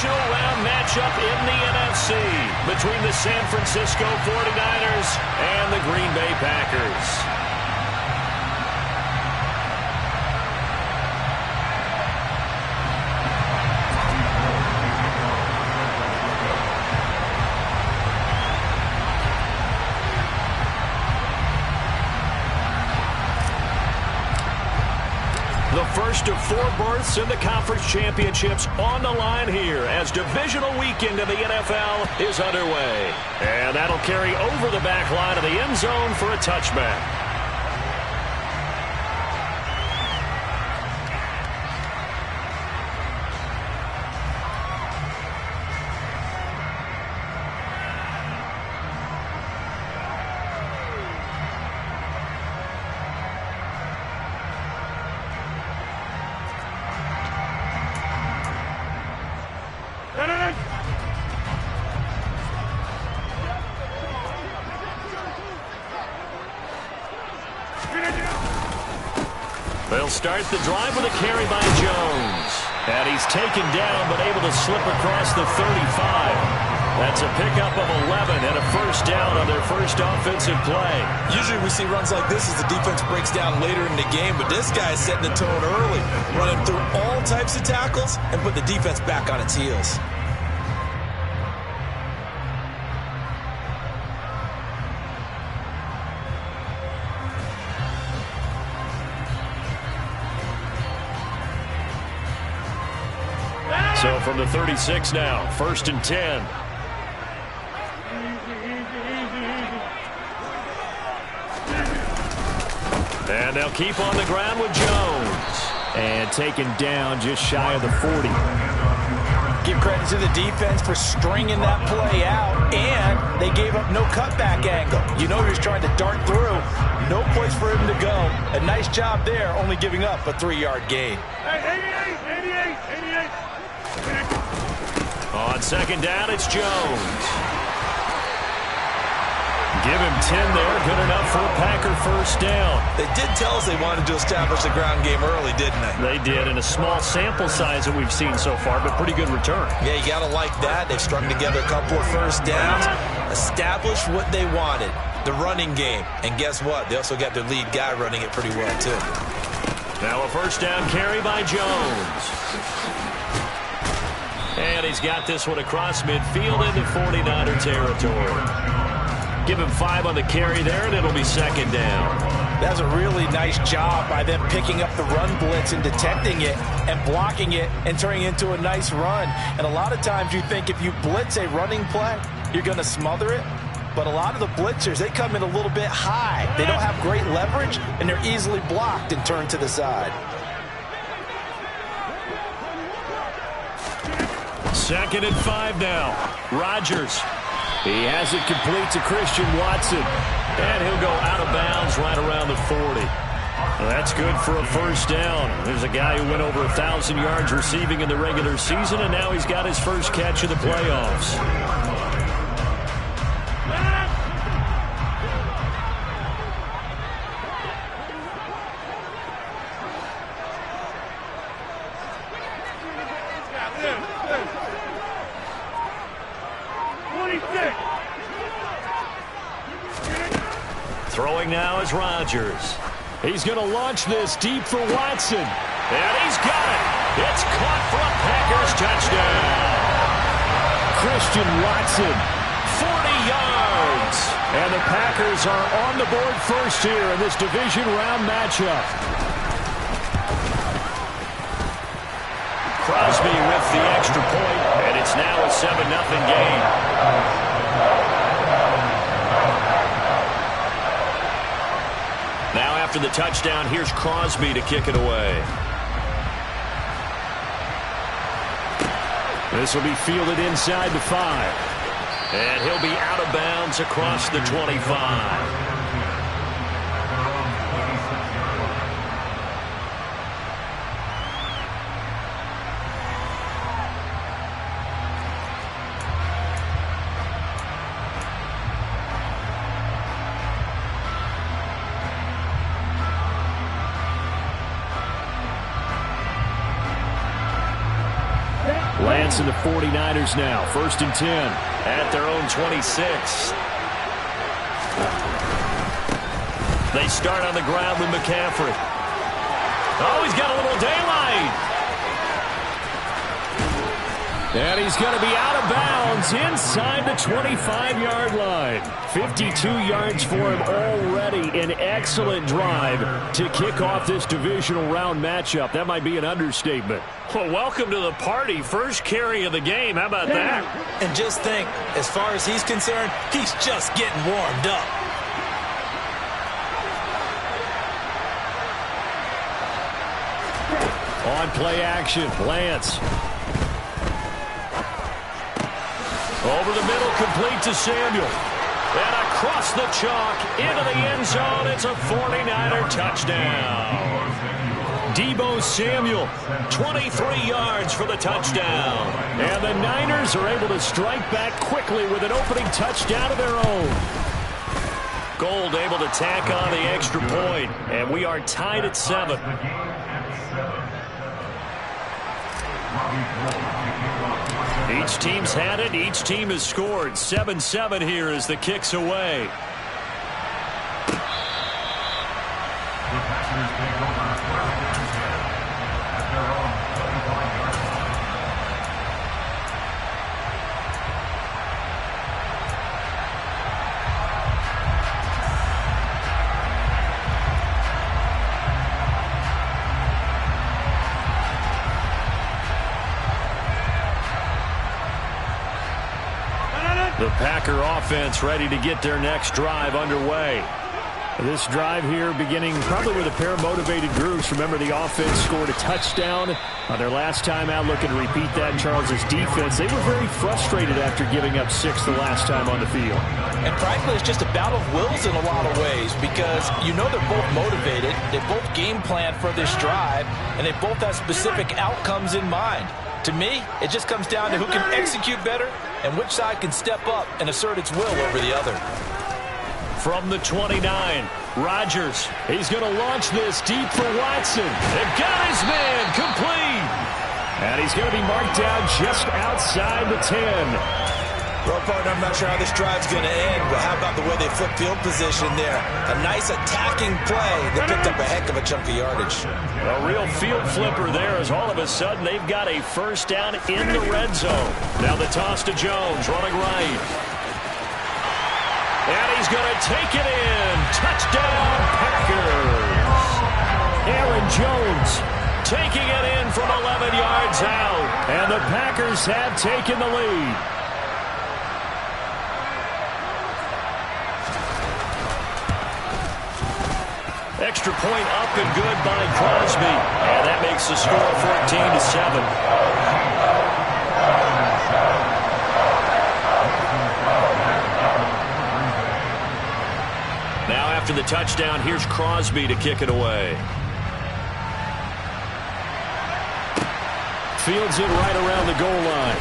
divisional round matchup in the NFC between the San Francisco 49ers and the Green Bay Packers. The first of 4 berths in the conference championships on the line here as divisional weekend in the NFL is underway. And that'll carry over the back line of the end zone for a touchback. They'll start the drive with a carry by Jones. And he's taken down but able to slip across the 35. That's a pickup of 11 and a first down on their first offensive play. Usually we see runs like this as the defense breaks down later in the game, but this guy is setting the tone early, running through all types of tackles and put the defense back on its heels. So from the 36 now, 1st and 10. And they'll keep on the ground with Jones. And taken down just shy of the 40. Give credit to the defense for stringing that play out, and they gave up no cutback angle. You know he was trying to dart through. No place for him to go. A nice job there, only giving up a 3-yard gain. 88. On second down, it's Jones. Give him 10 there. Good enough for a Packer first down. They did tell us they wanted to establish the ground game early, didn't they? They did, in a small sample size that we've seen so far, but pretty good return. Yeah, you got to like that. They've strung together a couple of first downs, established what they wanted, the running game. And guess what? They also got their lead guy running it pretty well, too. Now a first down carry by Jones. And he's got this one across midfield into 49er territory. Give him 5 on the carry there, and it'll be second down. That's a really nice job by them picking up the run blitz and detecting it and blocking it and turning it into a nice run. And a lot of times you think if you blitz a running play, you're going to smother it. But a lot of the blitzers, they come in a little bit high. They don't have great leverage, and they're easily blocked and turned to the side. 2nd and 5 now. Rodgers. He has it complete to Christian Watson. And he'll go out of bounds right around the 40. Well, that's good for a first down. There's a guy who went over 1,000 yards receiving in the regular season, and now he's got his first catch of the playoffs. Throwing now is Rodgers. He's going to launch this deep for Watson. And he's got it. It's caught for a Packers touchdown. Christian Watson, 40 yards. And the Packers are on the board first here in this division round matchup. Crosby with the extra point, and it's now a 7-0 game. Now after the touchdown, here's Crosby to kick it away. This will be fielded inside the 5. And he'll be out of bounds across the 25. Lance and the 49ers now. 1st and 10 at their own 26. They start on the ground with McCaffrey. Oh, he's got a little daylight. And he's going to be out of bounds inside the 25-yard line. 52 yards for him already. An excellent drive to kick off this divisional round matchup. That might be an understatement. Well, welcome to the party. First carry of the game. How about that? And just think, as far as he's concerned, he's just getting warmed up. On play action, Lance. Over the middle, complete to Samuel. And across the chalk, into the end zone. It's a 49er touchdown. Deebo Samuel, 23 yards for the touchdown. And the Niners are able to strike back quickly with an opening touchdown of their own. Gold able to tack on the extra point. And we are tied at 7. Each team's had it. Each team has scored. 7-7 here as the kick's away. The Packer offense ready to get their next drive underway. This drive here beginning probably with a pair of motivated groups. Remember, the offense scored a touchdown on their last time out. Looking to repeat that. Charles' defense, they were very frustrated after giving up 6 the last time on the field. And frankly, it's just a battle of wills in a lot of ways because you know they're both motivated. They both game plan for this drive, and they both have specific outcomes in mind. To me, it just comes down to who can execute better and which side can step up and assert its will over the other. From the 29, Rodgers. He's going to launch this deep for Watson. They've got his man complete. And he's going to be marked down just outside the 10. Well, partner, I'm not sure how this drive's going to end, but how about the way they flip field position there? A nice attacking play. They picked up a heck of a chunk of yardage. A real field flipper there as all of a sudden they've got a first down in the red zone. Now the toss to Jones, running right. And he's going to take it in. Touchdown, Packers. Aaron Jones taking it in from 11 yards out. And the Packers have taken the lead. Extra point up and good by Crosby. And that makes the score 14-7. Now after the touchdown, here's Crosby to kick it away. Fields it right around the goal line.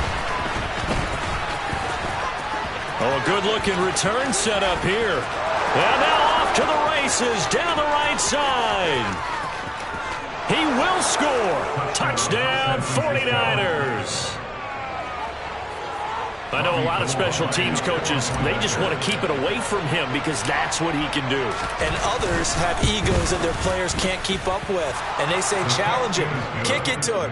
Oh, a good-looking return set up here. And now off to the races down the right side. He will score. Touchdown, 49ers. I know a lot of special teams coaches, they just want to keep it away from him because that's what he can do. And others have egos that their players can't keep up with. And they say, challenge him, kick it to him.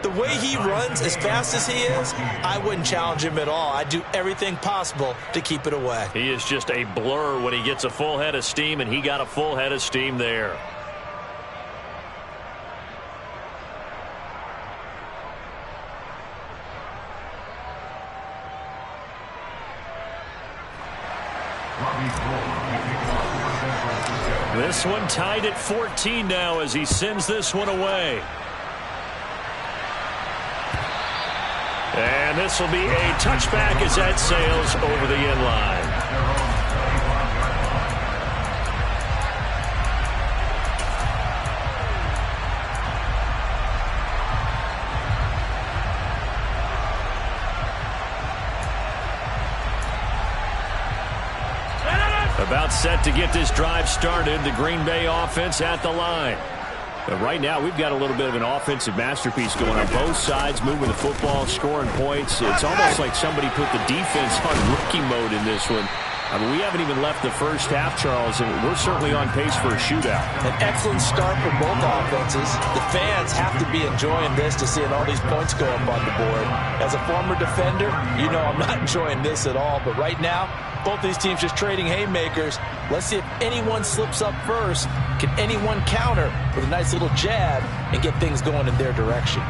The way he runs as fast as he is, I wouldn't challenge him at all. I'd do everything possible to keep it away. He is just a blur when he gets a full head of steam, and he got a full head of steam there. This one tied at 14 now as he sends this one away. And this will be a touchback as that sails over the end line. About set to get this drive started. The Green Bay offense at the line. But right now, we've got a little bit of an offensive masterpiece going on both sides, moving the football, scoring points. It's almost like somebody put the defense on rookie mode in this one. I mean, we haven't even left the first half, Charles, and we're certainly on pace for a shootout. An excellent start for both offenses. The fans have to be enjoying this to seeing all these points go up on the board. As a former defender, you know I'm not enjoying this at all. But right now, both these teams just trading haymakers. Let's see if anyone slips up first. Can anyone counter with a nice little jab and get things going in their direction?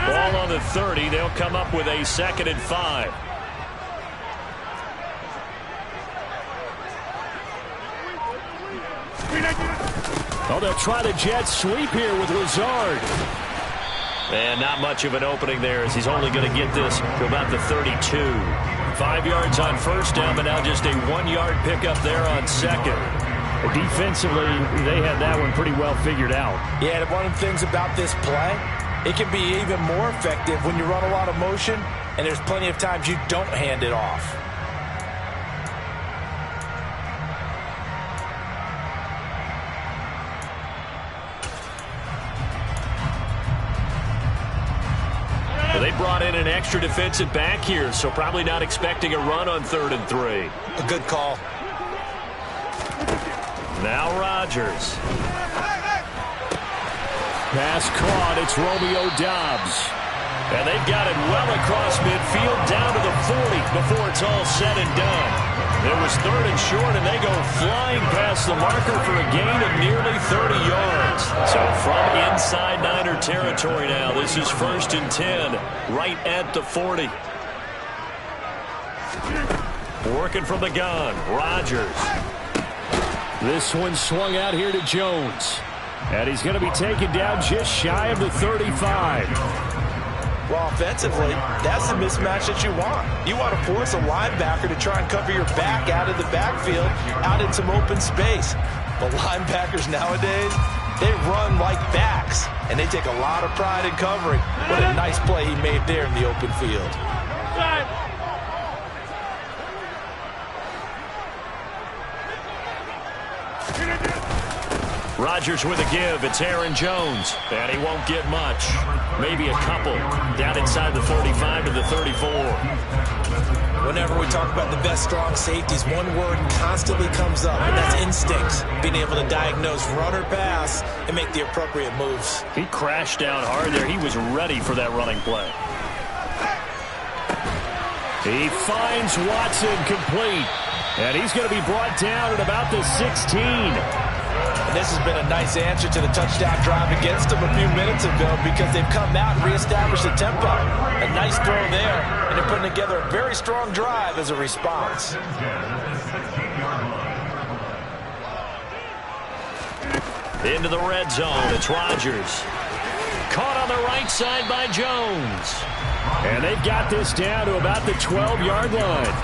Ball on the 30. They'll come up with a 2nd and 5. Oh, they'll try the jet sweep here with Lazard. And not much of an opening there as he's only going to get this to about the 32. 5 yards on first down, but now just a 1-yard pickup there on 2nd. Defensively, they had that one pretty well figured out. Yeah, and one of the things about this play, it can be even more effective when you run a lot of motion, and there's plenty of times you don't hand it off. Well, they brought in an extra defensive back here, so probably not expecting a run on 3rd and 3. A good call. Now Rodgers. Pass caught. It's Romeo Doubs. And they've got it well across midfield down to the 40 before it's all said and done. It was 3rd and short, and they go flying past the marker for a gain of nearly 30 yards. So from inside Niner territory now, this is 1st and 10, right at the 40. Working from the gun, Rodgers. This one swung out here to Jones. And he's going to be taken down just shy of the 35. Well, offensively, that's the mismatch that you want. You want to force a linebacker to try and cover your back out of the backfield, out in some open space. But linebackers nowadays, they run like backs, and they take a lot of pride in covering. What a nice play he made there in the open field. Rodgers with a give. It's Aaron Jones. And he won't get much. Maybe a couple. Down inside the 35 to the 34. Whenever we talk about the best strong safeties, one word constantly comes up, and that's instincts. Being able to diagnose run or pass and make the appropriate moves. He crashed down hard there. He was ready for that running play. He finds Watson complete. And he's going to be brought down at about the 16. And this has been a nice answer to the touchdown drive against them a few minutes ago because they've come out and reestablished the tempo. A nice throw there, and they're putting together a very strong drive as a response. Into the red zone, it's Rodgers. Caught on the right side by Jones. And they've got this down to about the 12-yard line.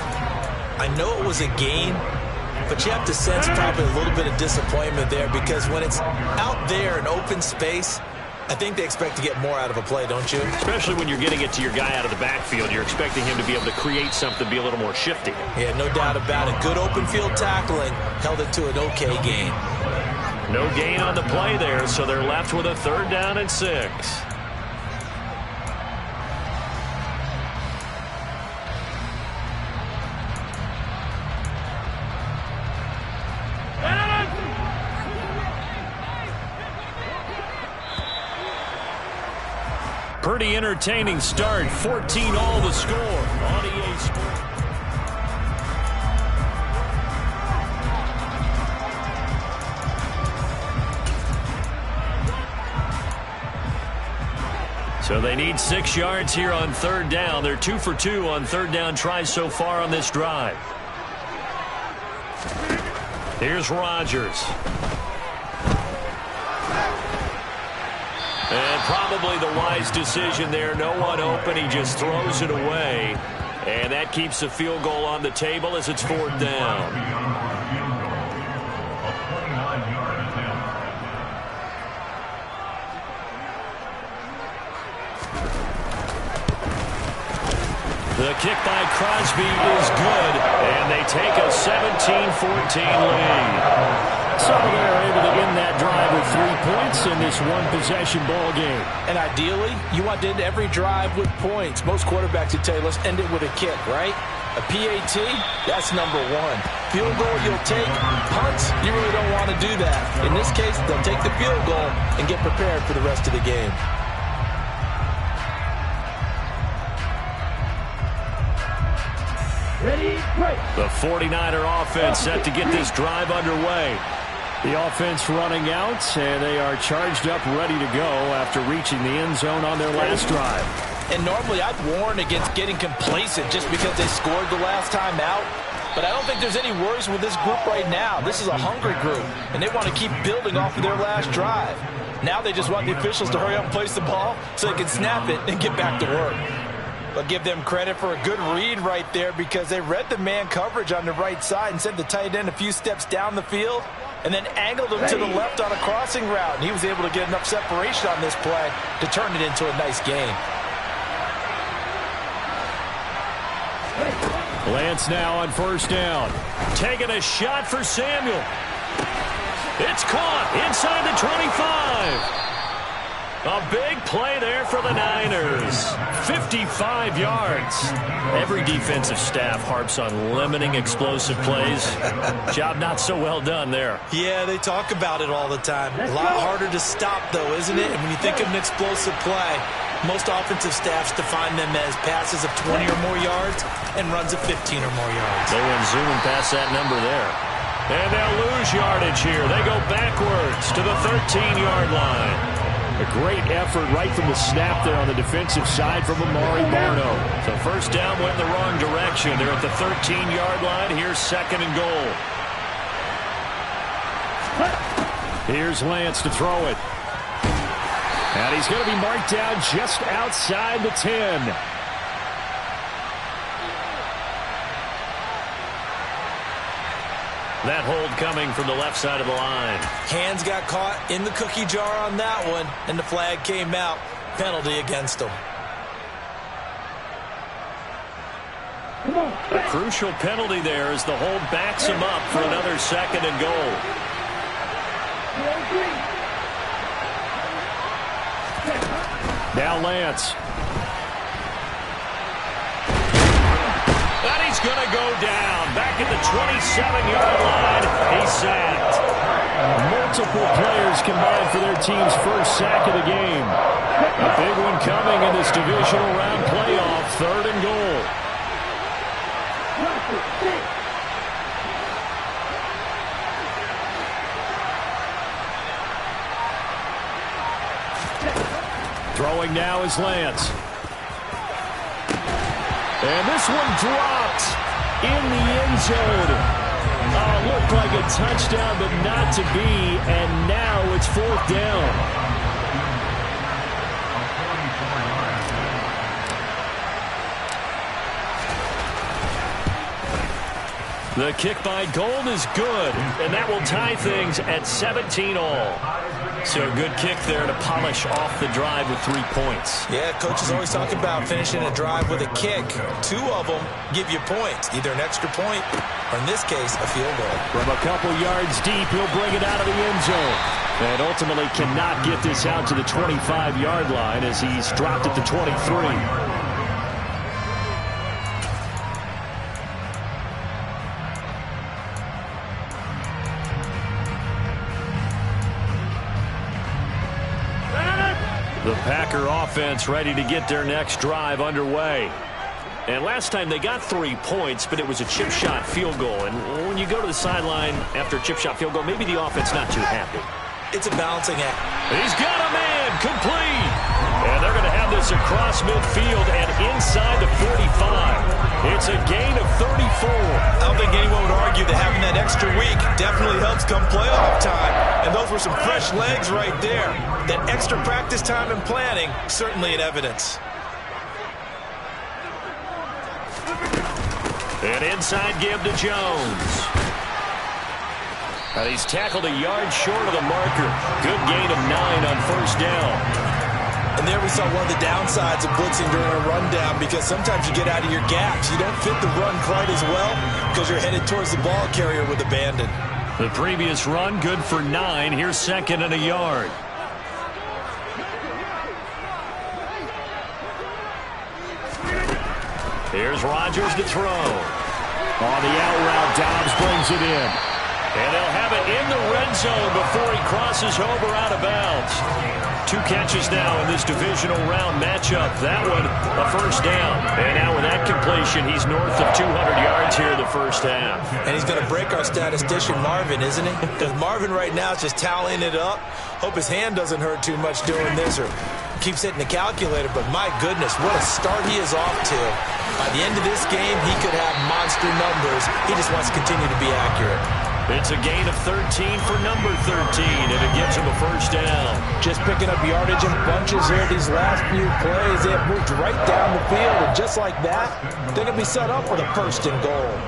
I know it was a gain, but you have to sense probably a little bit of disappointment there because when it's out there in open space, I think they expect to get more out of a play, don't you? Especially when you're getting it to your guy out of the backfield. You're expecting him to be able to create something, be a little more shifty. Yeah, no doubt about it. Good open field tackling held it to an okay gain. No gain on the play there, so they're left with a 3rd down and 6. Pretty entertaining start. 14-all the score on EA Sports. So they need 6 yards here on 3rd down. They're 2 for 2 on 3rd down tries so far on this drive. Here's Rodgers. And probably the wise decision there. No one open. He just throws it away. And that keeps the field goal on the table as it's 4th down. The kick by Crosby is good, and they take a 17-14 lead. So they're able to end that drive with 3 points in this one-possession ball game. And ideally, you want to end every drive with points. Most quarterbacks would tell you, let's end it with a kick, right? A PAT, that's number one. Field goal you'll take. Punts, you really don't want to do that. In this case, they'll take the field goal and get prepared for the rest of the game. Ready, break. The 49er offense set to get this drive underway. The offense running out, and they are charged up, ready to go after reaching the end zone on their last drive. And normally I'd warn against getting complacent just because they scored the last time out. But I don't think there's any worries with this group right now. This is a hungry group, and they want to keep building off of their last drive. Now they just want the officials to hurry up and place the ball so they can snap it and get back to work. But give them credit for a good read right there because they read the man coverage on the right side and sent the tight end a few steps down the field and then angled him to the left on a crossing route. And he was able to get enough separation on this play to turn it into a nice game. Lance now on first down. Taking a shot for Samuel. It's caught inside the 25. A big play there for the Niners. 55 yards. Every defensive staff harps on limiting explosive plays. Job not so well done there. Yeah, they talk about it all the time. A lot harder to stop, though, isn't it? And when you think of an explosive play, most offensive staffs define them as passes of 20 or more yards and runs of 15 or more yards. They went zooming past that number there. And they'll lose yardage here. They go backwards to the 13-yard line. A great effort right from the snap there on the defensive side from Amari Barno. So first down went in the wrong direction. They're at the 13-yard line. Here's second and goal. Here's Lance to throw it. And he's going to be marked down just outside the 10. That hold coming from the left side of the line. Hands got caught in the cookie jar on that one, and the flag came out. Penalty against them. A crucial penalty there as the hold backs him up for another second and goal. Now Lance. And he's going to go down. Back at the 27-yard line. He's sacked. Multiple players combined for their team's first sack of the game. A big one coming in this divisional round playoff. Third and goal. Throwing now is Lance. And this one dropped in the end zone. Looked like a touchdown, but not to be. And now it's fourth down. The kick by Gold is good, and that will tie things at 17-all. So a good kick there to polish off the drive with 3 points. Yeah, coaches always talk about finishing a drive with a kick. 2 of them give you points, either an extra point or, in this case, a field goal. From a couple yards deep, he'll bring it out of the end zone. And ultimately cannot get this out to the 25-yard line as he's dropped at the 23. The Packer offense ready to get their next drive underway. And last time they got 3 points, but it was a chip shot field goal. And when you go to the sideline after a chip shot field goal, maybe the offense not too happy. It's a balancing act. He's got a man complete. And they're going to have this across midfield and inside the 45. It's a gain of 34. I don't think anyone would argue that having that extra week definitely helps come playoff time. And those were some fresh legs right there. That extra practice time and planning, certainly in evidence. An inside give to Jones. And he's tackled a yard short of the marker. Good gain of 9 on first down. And there we saw one of the downsides of blitzing during a rundown, because sometimes you get out of your gaps. You don't fit the run quite as well because you're headed towards the ball carrier with abandon. The previous run good for 9. Here's 2nd and a yard. Here's Rodgers to throw. On the out route, Dobbs brings it in. And they'll have it in the red zone before he crosses over out of bounds. 2 catches now in this divisional round matchup. That one, a first down. And now with that completion, he's north of 200 yards here in the first half. And he's going to break our statistician, Marvin, isn't he? Because Marvin right now is just tallying it up. Hope his hand doesn't hurt too much doing this, or keeps hitting the calculator. But my goodness, what a start he is off to. By the end of this game, he could have monster numbers. He just wants to continue to be accurate. It's a gain of 13 for number 13, and it gives him a first down. Just picking up yardage in bunches here these last few plays. They have moved right down the field, and just like that, they're going to be set up with a first and goal.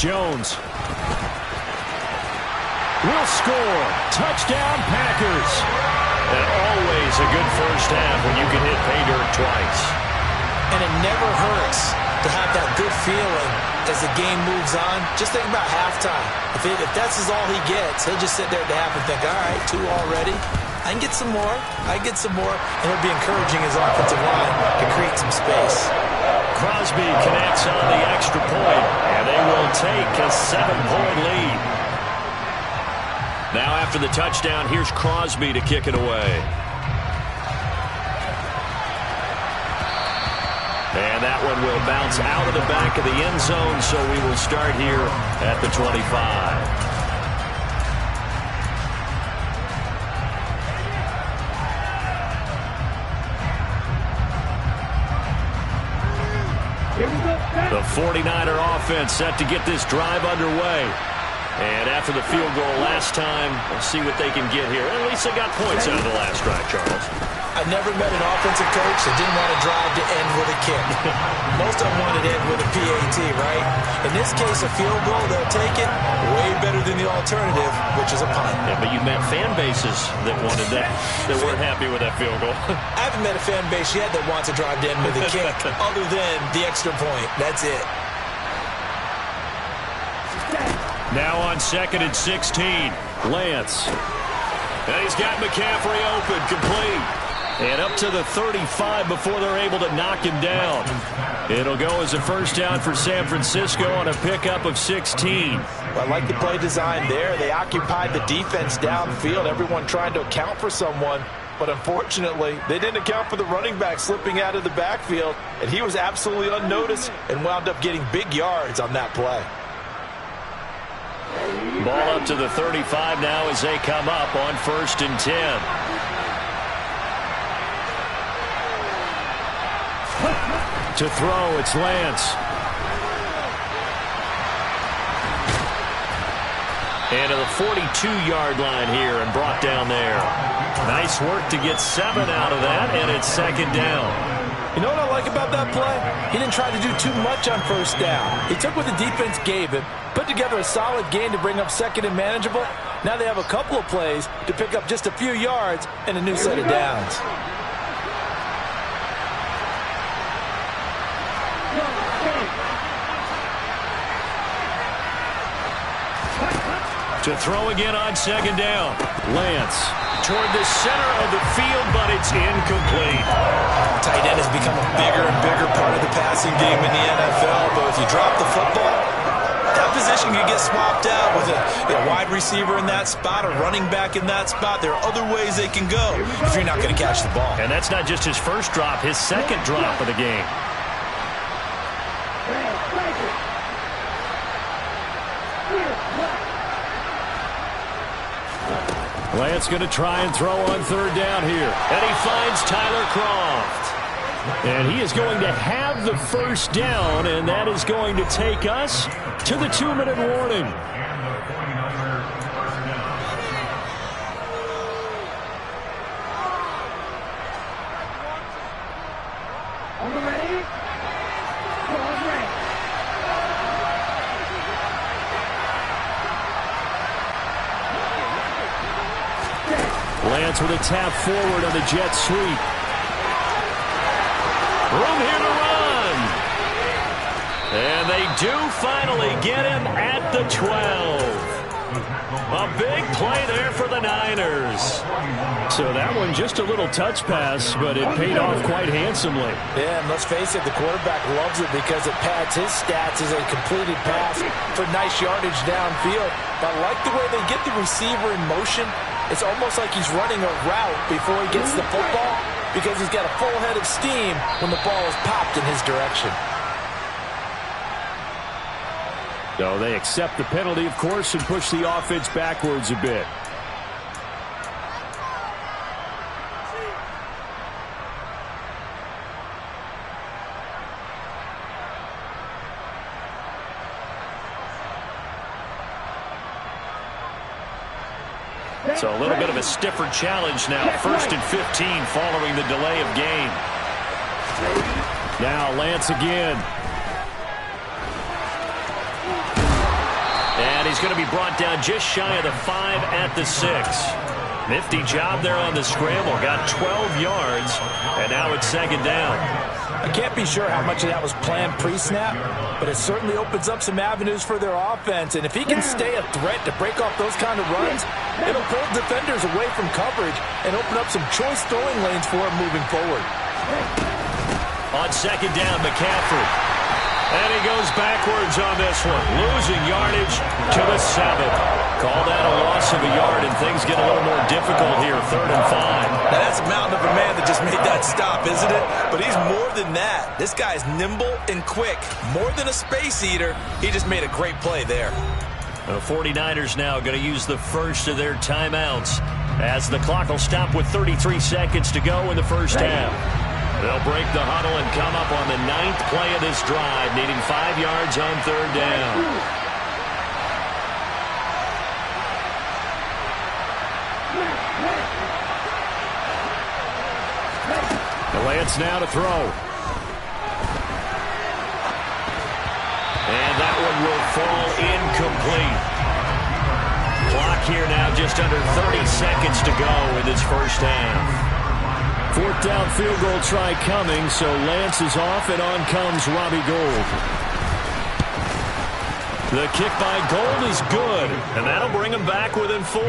Jones will score. Touchdown, Packers. And always a good first half when you can hit pay dirt twice. And it never hurts to have that good feeling as the game moves on. Just think about halftime. If that's all he gets, he'll just sit there at the half and think, all right, 2 already. I can get some more. I can get some more. And he'll be encouraging his offensive line to create some space. Crosby connects on the extra point, and they will take a 7-point lead. Now after the touchdown, here's Crosby to kick it away. And that one will bounce out of the back of the end zone, so we will start here at the 25. The 49er offense set to get this drive underway. And after the field goal last time, we'll see what they can get here. At least they got points out of the last drive, Charles. I never met an offensive coach that didn't want a drive to end with a kick. Most of them wanted to end with a PAT, right? In this case, a field goal, they'll take it way better than the alternative, which is a punt. Yeah, but you met fan bases that wanted that, that weren't happy with that field goal. I haven't met a fan base yet that wants a drive to end with a kick other than the extra point. That's it. Now on 2nd and 16, Lance. And he's got McCaffrey open, complete. And up to the 35 before they're able to knock him down. It'll go as a first down for San Francisco on a pickup of 16. I like the play design there. They occupied the defense downfield, everyone trying to account for someone. But unfortunately, they didn't account for the running back slipping out of the backfield. And he was absolutely unnoticed and wound up getting big yards on that play. Ball up to the 35 now as they come up on 1st and 10. To throw, it's Lance. And to the 42-yard line here and brought down there. Nice work to get 7 out of that, and it's 2nd down. You know what I like about that play? He didn't try to do too much on first down. He took what the defense gave him, put together a solid game to bring up 2nd and manageable. Now they have a couple of plays to pick up just a few yards and a new set of downs. To throw again on 2nd down. Lance toward the center of the field, but it's incomplete. Tight end has become a bigger and bigger part of the passing game in the NFL, but if you drop the football, that position can get swapped out with a wide receiver in that spot, a running back in that spot. There are other ways they can go if you're not going to catch the ball. And that's not just his first drop, his 2nd drop of the game. Lance going to try and throw on 3rd down here. And he finds Tyler Kroft. And he is going to have the first down, and that is going to take us to the 2-minute warning. Lance with a tap forward on the jet sweep. Room here to run. And they do finally get him at the 12. A big play there for the Niners. So that one just a little touch pass, but it paid off quite handsomely. Yeah, and let's face it, the quarterback loves it because it pads his stats as a completed pass for nice yardage downfield. But I like the way they get the receiver in motion. It's almost like he's running a route before he gets the football because he's got a full head of steam when the ball is popped in his direction. So they accept the penalty, of course, and push the offense backwards a bit. So a little bit of a stiffer challenge now. 1st and 15 following the delay of game. Now Lance again. And he's going to be brought down just shy of the 5 at the 6. Nifty job there on the scramble. Got 12 yards, and now it's 2nd down. I can't be sure how much of that was planned pre-snap, but it certainly opens up some avenues for their offense. And if he can stay a threat to break off those kind of runs, it'll pull defenders away from coverage and open up some choice throwing lanes for him moving forward. On 2nd down, McCaffrey. And he goes backwards on this one, losing yardage to the 7. Call that a loss of a yard, and things get a little more difficult here, 3rd and 5. Now that's a mountain of a man that just made that stop, isn't it? But he's more than that. This guy's nimble and quick. More than a space eater. He just made a great play there. The 49ers now going to use the first of their timeouts as the clock will stop with 33 seconds to go in the first half. They'll break the huddle and come up on the 9th play of this drive, needing 5 yards on 3rd down. Lance now to throw. And that one will fall incomplete. Clock here now just under 30 seconds to go in this first half. 4th down field goal try coming, so Lance is off, and on comes Robbie Gould. The kick by Gould is good, and that'll bring him back within 4.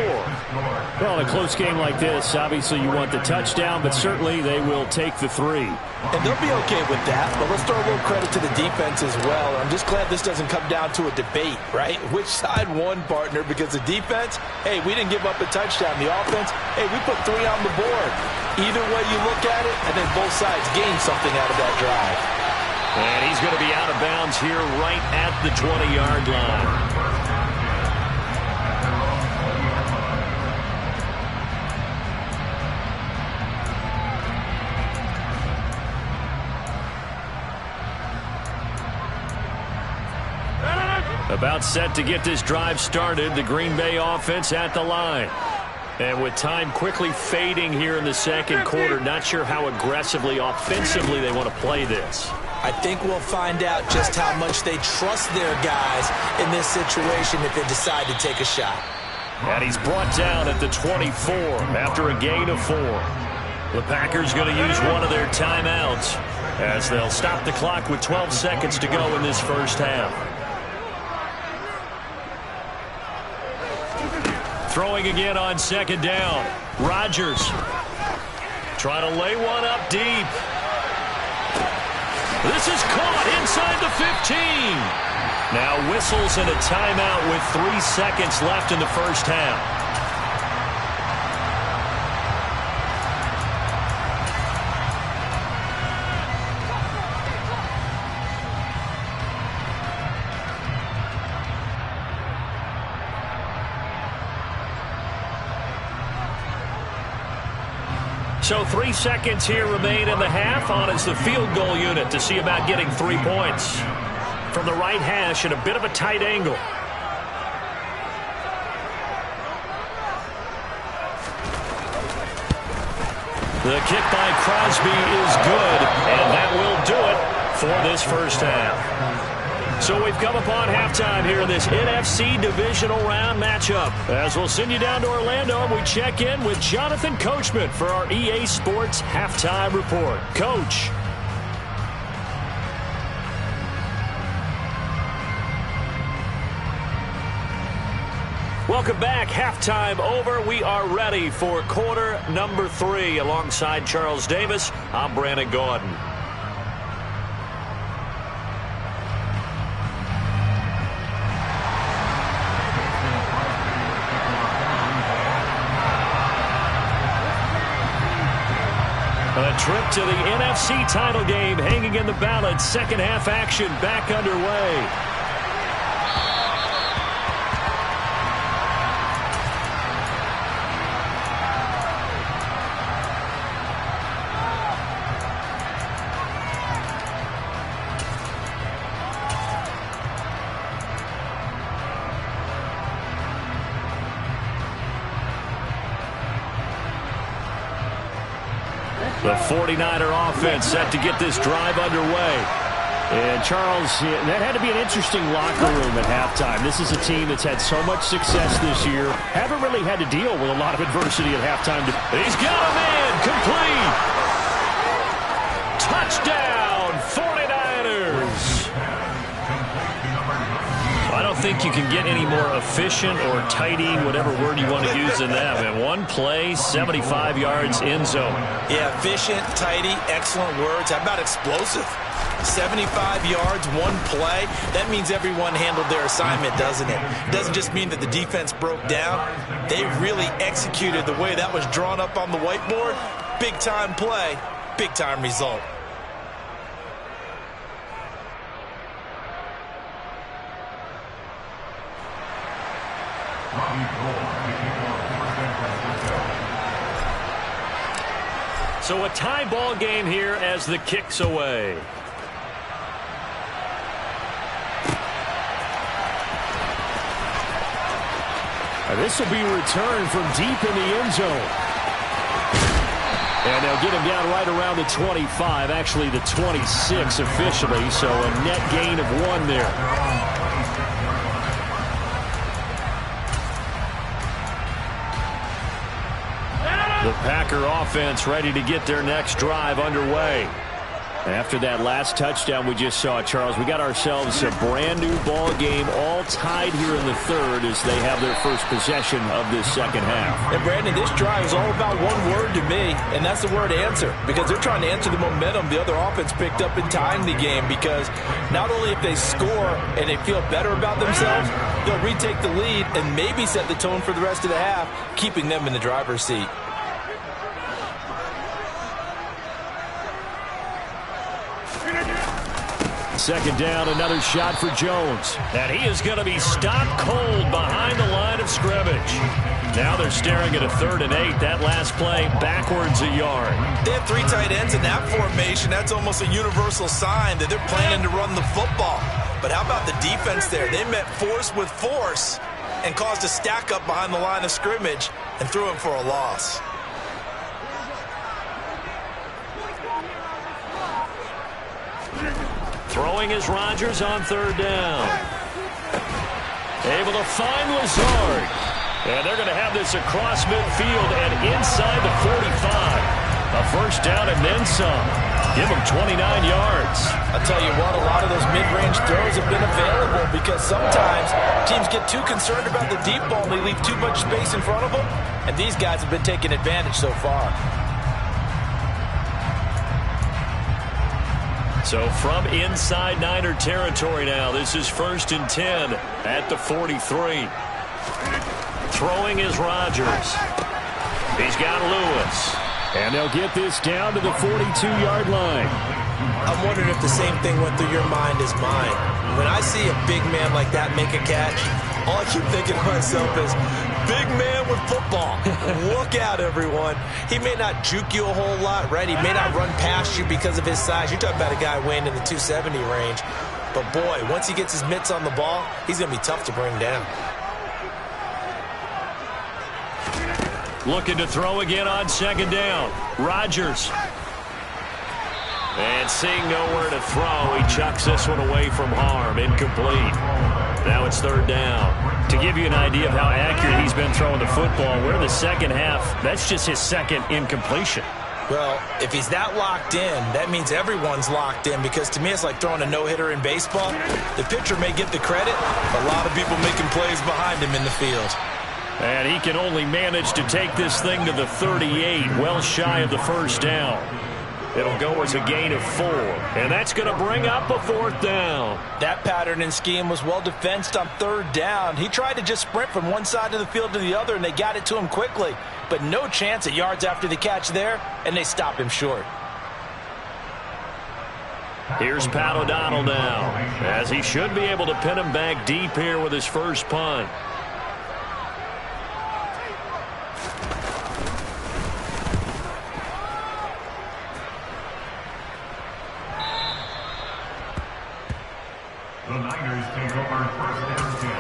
Well, in a close game like this, obviously you want the touchdown, but certainly they will take the 3. And they'll be okay with that, but let's throw a little credit to the defense as well. I'm just glad this doesn't come down to a debate, right? Which side won, partner? Because the defense, hey, we didn't give up a touchdown. The offense, hey, we put 3 on the board. Either way you look at it, I think both sides gained something out of that drive. And he's going to be out of bounds here right at the 20-yard line. About set to get this drive started, the Green Bay offense at the line. And with time quickly fading here in the 2nd quarter, not sure how aggressively, offensively they want to play this. I think we'll find out just how much they trust their guys in this situation if they decide to take a shot. And he's brought down at the 24 after a gain of 4. The Packers going to use one of their timeouts as they'll stop the clock with 12 seconds to go in this first half. Throwing again on 2nd down. Rodgers trying to lay one up deep. This is caught inside the 15. Now whistles and a timeout with 3 seconds left in the first half. So 3 seconds here remain in the half. On is the field goal unit to see about getting 3 points. From the right hash at a bit of a tight angle. The kick by Crosby is good, and that will do it for this first half. So we've come upon halftime here in this NFC Divisional Round matchup. As we'll send you down to Orlando, and we check in with Jonathan Coachman for our EA Sports Halftime Report. Coach. Welcome back. Halftime over. We are ready for quarter number 3. Alongside Charles Davis, I'm Brandon Gaudin. A trip to the NFC title game hanging in the balance. Second half action back underway. The 49er offense set to get this drive underway. And Charles, that had to be an interesting locker room at halftime. This is a team that's had so much success this year. Haven't really had to deal with a lot of adversity at halftime. He's got a man complete. Touchdown, 49ers. I don't think you can get any more efficient or tidy, whatever word you want to use in that. Man, one play, 75 yards in zone. Yeah, efficient, tidy, excellent words. How about explosive? 75 yards, one play. That means everyone handled their assignment, doesn't it? It doesn't just mean that the defense broke down. They really executed the way that was drawn up on the whiteboard. Big-time play, big-time result. So a tie ball game here as the kick's away. And this will be returned from deep in the end zone. And they'll get him down right around the 25, actually the 26 officially, so a net gain of 1 there. The Packer offense ready to get their next drive underway. After that last touchdown we just saw, Charles, we got ourselves a brand new ball game, all tied here in the third as they have their first possession of this second half. And Brandon, this drive is all about one word to me, and that's the word answer, because they're trying to answer the momentum the other offense picked up in tying the game, because not only if they score and they feel better about themselves, they'll retake the lead and maybe set the tone for the rest of the half, keeping them in the driver's seat. Second down, another shot for Jones. And he is going to be stopped cold behind the line of scrimmage. Now they're staring at a 3rd and 8. That last play backwards a yard. They have 3 tight ends in that formation. That's almost a universal sign that they're planning to run the football. But how about the defense there? They met force with force and caused a stack up behind the line of scrimmage and threw him for a loss. Throwing is Rodgers on 3rd down. Able to find Lazard. And they're going to have this across midfield and inside the 45. A first down and then some. Give them 29 yards. I'll tell you what, a lot of those mid-range throws have been available because sometimes teams get too concerned about the deep ball and they leave too much space in front of them. And these guys have been taking advantage so far. So from inside Niner territory now, this is 1st and 10 at the 43. Throwing is Rodgers. He's got Lewis. And they'll get this down to the 42-yard line. I'm wondering if the same thing went through your mind as mine. When I see a big man like that make a catch, all I keep thinking to myself is, big man with football. Look out, everyone. He may not juke you a whole lot, right? He may not run past you because of his size. You're talking about a guy weighing in the 270 range. But, boy, once he gets his mitts on the ball, he's going to be tough to bring down. Looking to throw again on second down. Rodgers. And seeing nowhere to throw, he chucks this one away from harm. Incomplete. Now it's third down. To give you an idea of how accurate he's been throwing the football, we're in the second half. That's just his second incompletion. Well, if he's that locked in, that means everyone's locked in, because to me it's like throwing a no-hitter in baseball. The pitcher may get the credit, but a lot of people making plays behind him in the field. And he can only manage to take this thing to the 38, well shy of the first down. It'll go as a gain of 4, and that's going to bring up a fourth down. That pattern and scheme was well defensed on third down. He tried to just sprint from one side of the field to the other, and they got it to him quickly. But no chance at yards after the catch there, and they stop him short. Here's Pat O'Donnell now, as he should be able to pin him back deep here with his first punt. The Niners take over first and 10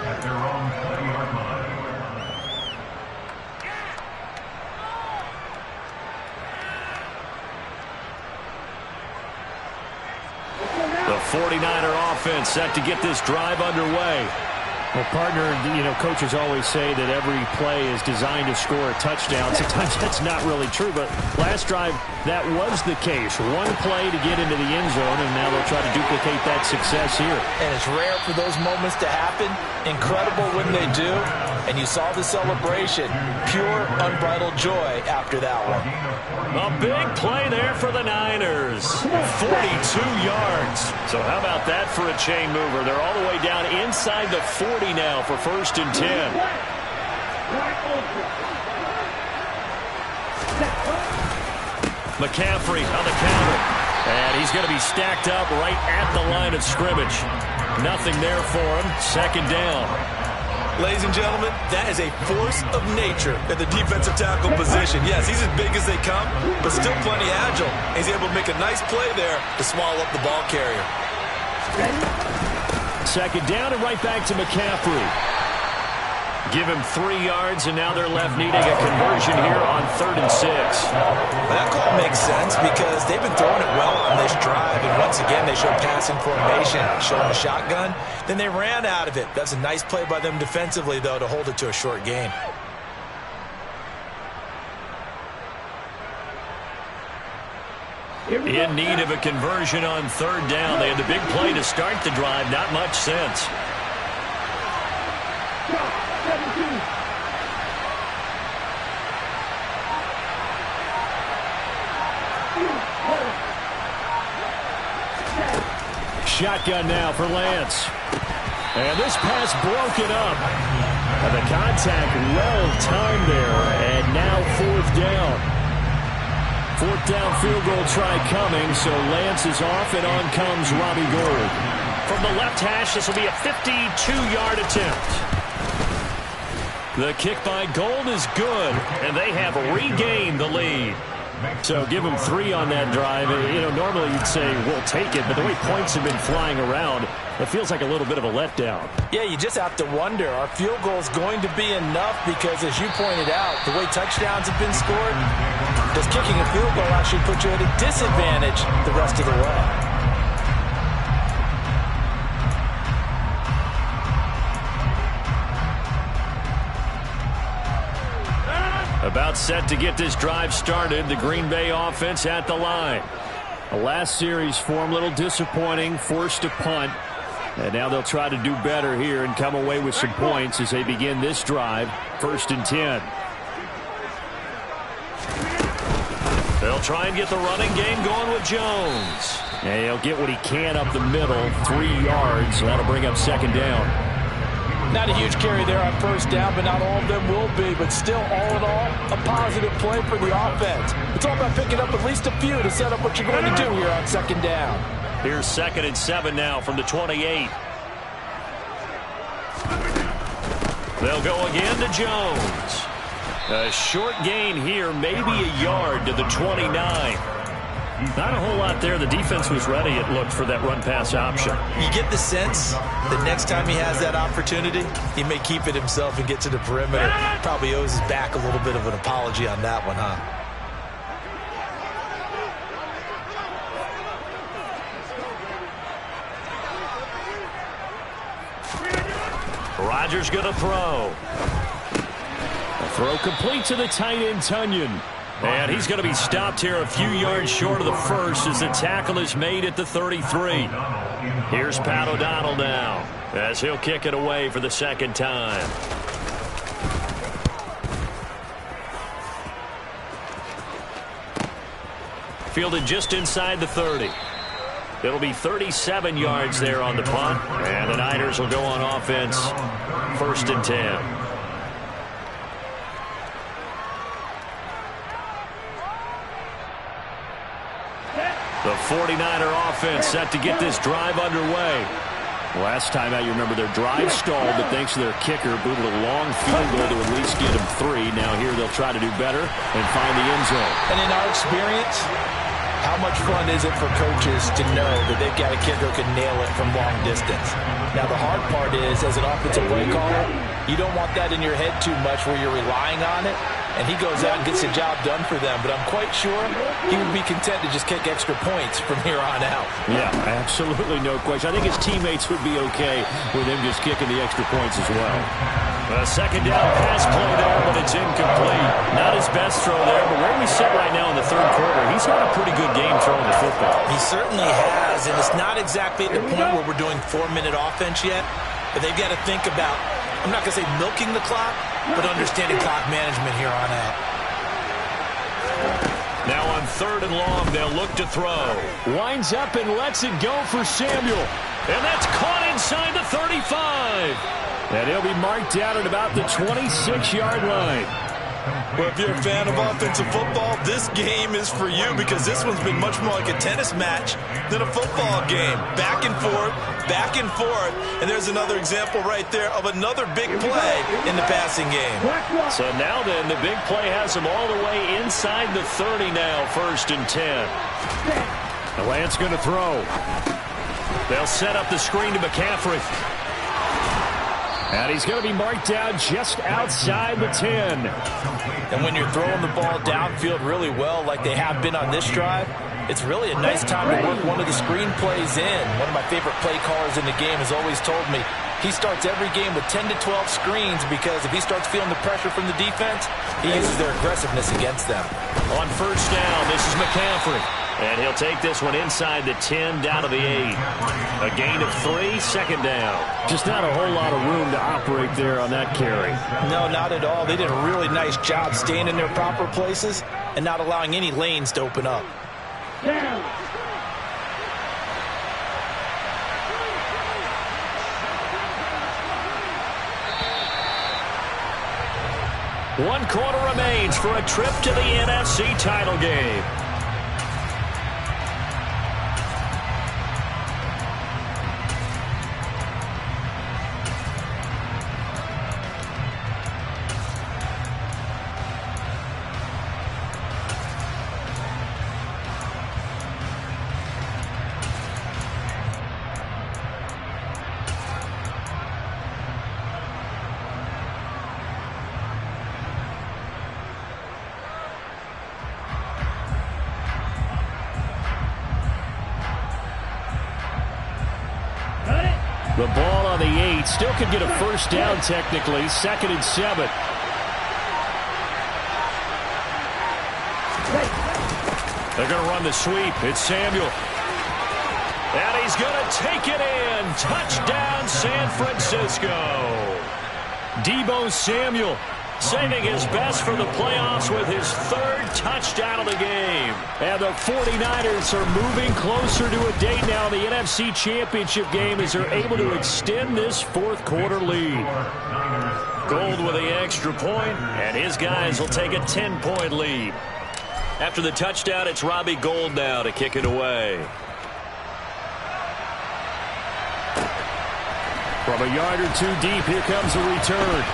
at their own 20-yard line. The 49er offense set to get this drive underway. Well, partner, coaches always say that every play is designed to score a touchdown. Sometimes that's not really true, but last drive, that was the case. One play to get into the end zone, and now they'll try to duplicate that success here. And it's rare for those moments to happen. Incredible when they do. And you saw the celebration. Pure, unbridled joy after that one. A big play there for the Niners. 42 yards. So how about that for a chain mover? They're all the way down inside the 40 now for first and 10. McCaffrey on the counter. And he's going to be stacked up right at the line of scrimmage. Nothing there for him. Second down. Ladies and gentlemen, that is a force of nature at the defensive tackle position. Yes, he's as big as they come, but still plenty agile. He's able to make a nice play there to swallow up the ball carrier. Second down and right back to McCaffrey. Give him 3 yards, and now they're left needing a conversion here on 3rd and 6. That call makes sense because they've been throwing it well on this drive, and once again they showed passing formation, showing a shotgun. Then they ran out of it. That's a nice play by them defensively, though, to hold it to a short gain. In need of a conversion on 3rd down. They had the big play to start the drive. Not much sense. Shotgun now for Lance. And this pass broken up. And the contact well timed there. And now 4th down. 4th down field goal try coming. So Lance is off, and on comes Robbie Gould. From the left hash, this will be a 52-yard attempt. The kick by Gould is good, and they have regained the lead. So give them 3 on that drive. Normally you'd say, we'll take it, but the way points have been flying around, it feels like a little bit of a letdown. Yeah, you just have to wonder, are field goals going to be enough? Because as you pointed out, the way touchdowns have been scored, does kicking a field goal actually put you at a disadvantage the rest of the way? About set to get this drive started. The Green Bay offense at the line. The last series for them, a little disappointing, forced to punt. And now they'll try to do better here and come away with some points as they begin this drive. 1st and 10. They'll try and get the running game going with Jones. And he'll get what he can up the middle, 3 yards. That'll bring up 2nd down. Not a huge carry there on 1st down, but not all of them will be. But still, all in all, a positive play for the offense. It's all about picking up at least a few to set up what you're going to do here on 2nd down. Here's 2nd and 7 now from the 28. They'll go again to Jones. A short gain here, maybe a yard to the 29. Not a whole lot there. The defense was ready, it looked, for that run-pass option. You get the sense that next time he has that opportunity, he may keep it himself and get to the perimeter. Probably owes his back a little bit of an apology on that one, huh? Rodgers going to throw. A throw complete to the tight end, Tunyon. And he's going to be stopped here a few yards short of the first as the tackle is made at the 33. Here's Pat O'Donnell now as he'll kick it away for the second time. Fielded just inside the 30. It'll be 37 yards there on the punt. And the Niners will go on offense, 1st and 10. The 49er offense set to get this drive underway. Last time out, you remember their drive stalled, but thanks to their kicker, booted a long field goal to at least get them 3. Now here they'll try to do better and find the end zone. And in our experience, how much fun is it for coaches to know that they've got a kicker who can nail it from long distance? Now, the hard part is, as an offensive play caller, you don't want that in your head too much where you're relying on it. And he goes out and gets the job done for them. But I'm quite sure he would be content to just kick extra points from here on out. Yeah, absolutely no question. I think his teammates would be okay with him just kicking the extra points as well. A second down pass play there, but it's incomplete. Not his best throw there, but where we sit right now in the third quarter, he's had a pretty good game throwing the football. He certainly has, and it's not exactly at the point where we're doing 4-minute offense yet, but they've got to think about, I'm not going to say milking the clock, but understanding clock management here on out. Now on 3rd and long, they'll look to throw. Winds up and lets it go for Samuel. And that's caught inside the 35. And he'll be marked down at about the 26-yard line. Well, if you're a fan of offensive football, this game is for you because this one's been much more like a tennis match than a football game. Back and forth, and there's another example right there of another big play in the passing game. So now then, the big play has them all the way inside the 30 now, 1st and 10. The Lance going to throw. They'll set up the screen to McCaffrey. And he's going to be marked down just outside the 10. And when you're throwing the ball downfield really well like they have been on this drive, it's really a nice time to work one of the screen plays in. One of my favorite play callers in the game has always told me he starts every game with 10 to 12 screens because if he starts feeling the pressure from the defense, he uses their aggressiveness against them. On 1st down, this is McCaffrey. And he'll take this one inside the 10, down to the 8. A gain of 3, 2nd down. Just not a whole lot of room to operate there on that carry. No, not at all. They did a really nice job staying in their proper places and not allowing any lanes to open up. Down. One quarter remains for a trip to the NFC title game. The ball on the 8. Still could get a 1st down technically. 2nd and 7. They're going to run the sweep. It's Samuel. And he's going to take it in. Touchdown, San Francisco. Deebo Samuel saving his best for the playoffs with his 3rd touchdown of the game. And the 49ers are moving closer to a date now in the NFC Championship game as they're able to extend this 4th quarter lead. Gold with the extra point, and his guys will take a 10-point lead. After the touchdown, it's Robbie Gould now to kick it away. From a yard or 2 deep, here comes the return.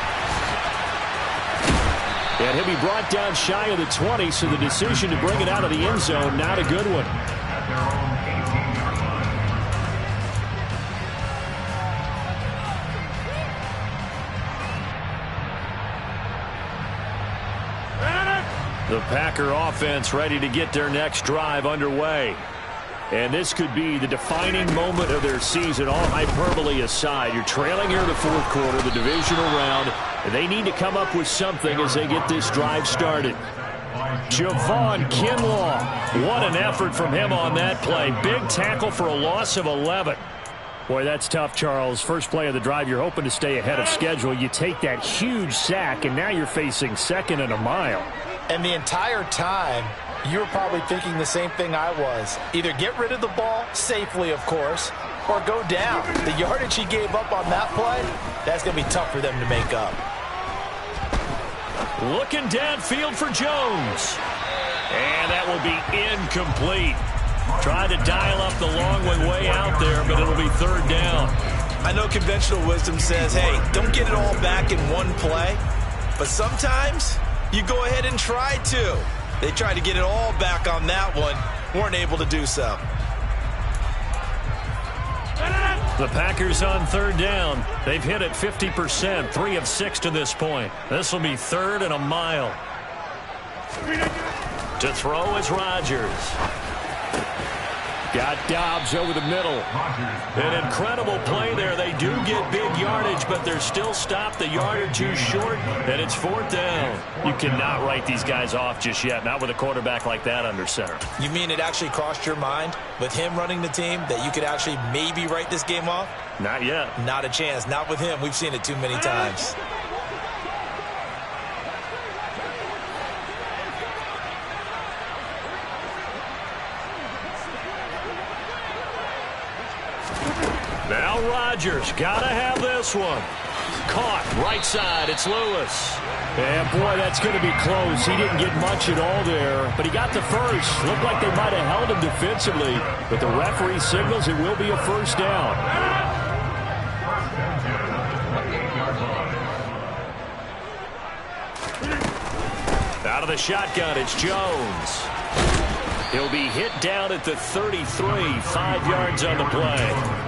And he'll be brought down shy of the 20, so the decision to bring it out of the end zone, not a good one. At their own 18-yard line. The Packer offense ready to get their next drive underway. And this could be the defining moment of their season, all hyperbole aside. You're trailing here in the fourth quarter, the divisional round, and they need to come up with something as they get this drive started. Javon Kinlaw, what an effort from him on that play. Big tackle for a loss of 11. Boy, that's tough, Charles. First play of the drive, you're hoping to stay ahead of schedule. You take that huge sack, and now you're facing second and a mile. And the entire time, you were probably thinking the same thing I was. Either get rid of the ball, safely of course, or go down. The yardage he gave up on that play, that's going to be tough for them to make up. Looking downfield for Jones. And that will be incomplete. Tried to dial up the long one way out there, but it'll be third down. I know conventional wisdom says, hey, don't get it all back in one play. But sometimes you go ahead and try to. They tried to get it all back on that one. Weren't able to do so. The Packers on third down. They've hit it 50%, 3 of 6 to this point. This will be third and a mile. To throw is Rodgers. Got Dobbs over the middle. An incredible play there. They do get big yardage, but they're still stopped a yard or two short, and it's fourth down. You cannot write these guys off just yet, not with a quarterback like that under center. You mean it actually crossed your mind with him running the team that you could actually maybe write this game off? Not yet. Not a chance. Not with him. We've seen it too many times. Now Rodgers, gotta have this one. Caught, right side, it's Lewis. And boy, that's going to be close. He didn't get much at all there, but he got the first. Looked like they might have held him defensively, but the referee signals it will be a first down. Out of the shotgun, it's Jones. He'll be hit down at the 33, 5 yards on the play.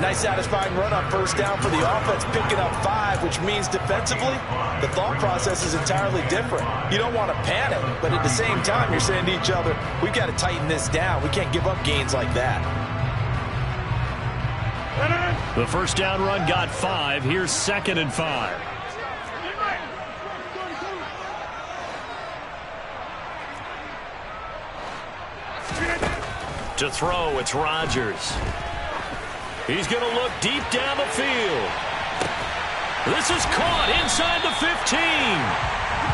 Nice satisfying run on first down for the offense, picking up 5, which means defensively, the thought process is entirely different. You don't want to panic, but at the same time, you're saying to each other, we've got to tighten this down. We can't give up gains like that. The first down run got 5. Here's 2nd and 5. To throw, it's Rodgers. He's going to look deep down the field. This is caught inside the 15.